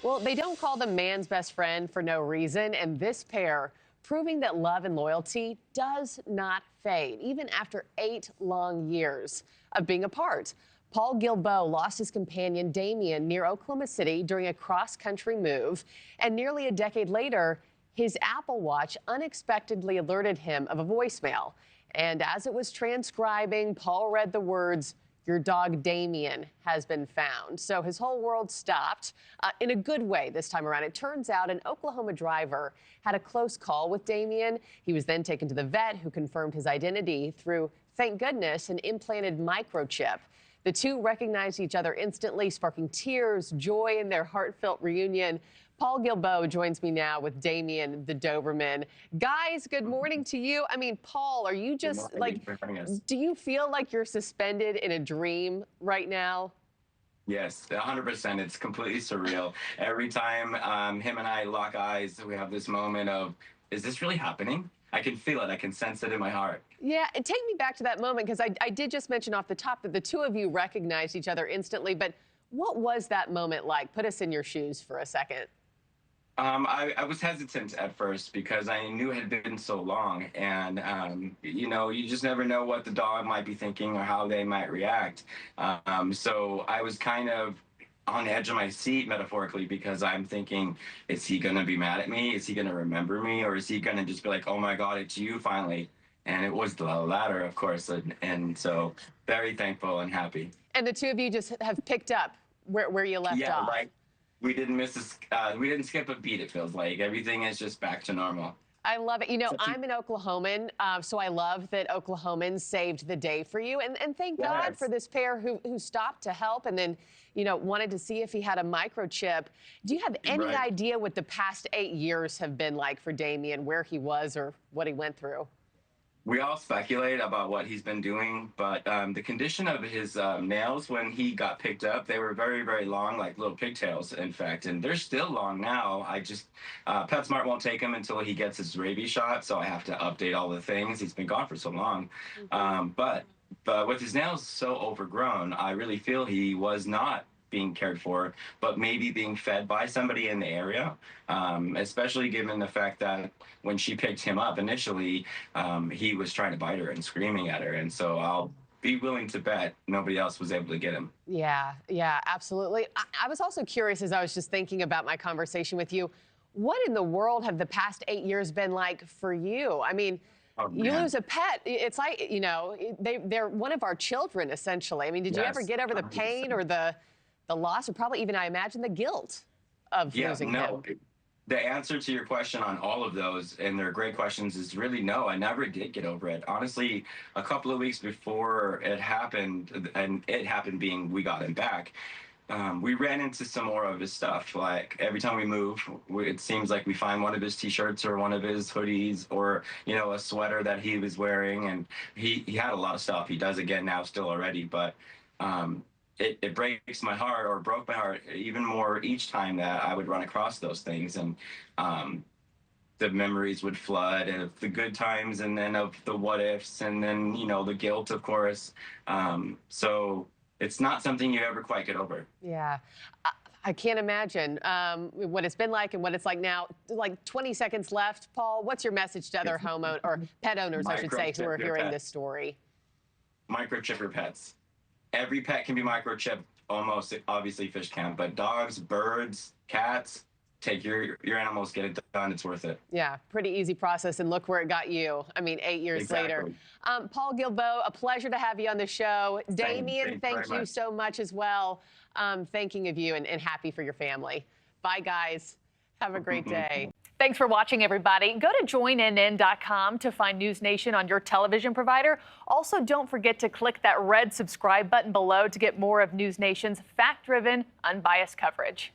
Well, they don't call them man's best friend for no reason, and this pair proving that love and loyalty does not fade, even after 8 long years of being apart. Paul Guilbeault lost his companion, Damian, near Oklahoma City during a cross-country move, and nearly a decade later, his Apple Watch unexpectedly alerted him of a voicemail. And as it was transcribing, Paul read the words, "Your dog Damian has been found." So his whole world stopped in a good way this time around. It turns out an Oklahoma driver had a close call with Damian. He was then taken to the vet, who confirmed his identity through, thank goodness, an implanted microchip. The two recognized each other instantly, sparking tears, joy in their heartfelt reunion. Paul Guilbeault joins me now with Damian, the Doberman. Guys, good morning to you. I mean, Paul, are you just do you feel like you're suspended in a dream right now? Yes, 100%. It's completely surreal. Every time him and I lock eyes, we have this moment of, is this really happening? I can feel it. I can sense it in my heart. Yeah, and take me back to that moment, because I did just mention off the top that the two of you recognized each other instantly, but what was that moment like? Put us in your shoes for a second. I was hesitant at first because I knew it had been so long, and you just never know what the dog might be thinking or how they might react. So I was kind of on the edge of my seat, metaphorically, because I'm thinking, is he going to be mad at me? Is he going to remember me? Or is he going to just be like, oh my God, it's you finally? And it was the latter, of course. And so very thankful and happy. And the two of you just have picked up where you left off. Yeah, like we didn't skip a beat, it feels like. Everything is just back to normal. I love it. You know, I'm an Oklahoman, so I love that Oklahomans saved the day for you. And thank God for this pair who stopped to help and then, wanted to see if he had a microchip. Do you have any idea what the past 8 years have been like for Damian, where he was or what he went through? We all speculate about what he's been doing, but the condition of his nails when he got picked up, they were very, very long, like little pigtails, in fact, and they're still long now. PetSmart won't take him until he gets his rabies shot, so I have to update all the things. He's been gone for so long. But with his nails so overgrown, I really feel he was not being cared for, but maybe being fed by somebody in the area, especially given the fact that when she picked him up initially, he was trying to bite her and screaming at her. And so I'll be willing to bet nobody else was able to get him. Yeah, absolutely. I was also curious, as I was just thinking about my conversation with you, what in the world have the past 8 years been like for you? I mean, you lose a pet, it's like, they're one of our children, essentially. I mean, did you ever get over the pain or the loss, or probably even, I imagine, the guilt of losing him? The answer to your question on all of those, and they're great questions, is really no. I never did get over it. Honestly, a couple of weeks before it happened, and it happened being we got him back, we ran into some more of his stuff. Like every time we move, it seems like we find one of his T-shirts or one of his hoodies or, a sweater that he was wearing. And he had a lot of stuff. He does again now still already, but it breaks my heart, or broke my heart even more each time that I would run across those things. And the memories would flood of the good times, and then of the what ifs, and then, the guilt, of course. So it's not something you ever quite get over. Yeah. I can't imagine what it's been like and what it's like now. Like 20 seconds left. Paul, what's your message to other homeowners, or pet owners, I should say, who are hearing this story? Microchip your pets. Every pet can be microchipped, almost. Obviously fish can't, but dogs, birds, cats, take your animals, get it done. It's worth it. Yeah, pretty easy process, and look where it got you. I mean, 8 years later. Paul Guilbeault, a pleasure to have you on the show. Damian, thank you so much as well. Thanking of you, and happy for your family. Bye, guys. Have a great day. Thanks for watching, everybody. Go to joinnn.com to find NewsNation on your television provider. Also, don't forget to click that red subscribe button below to get more of NewsNation's fact-driven, unbiased coverage.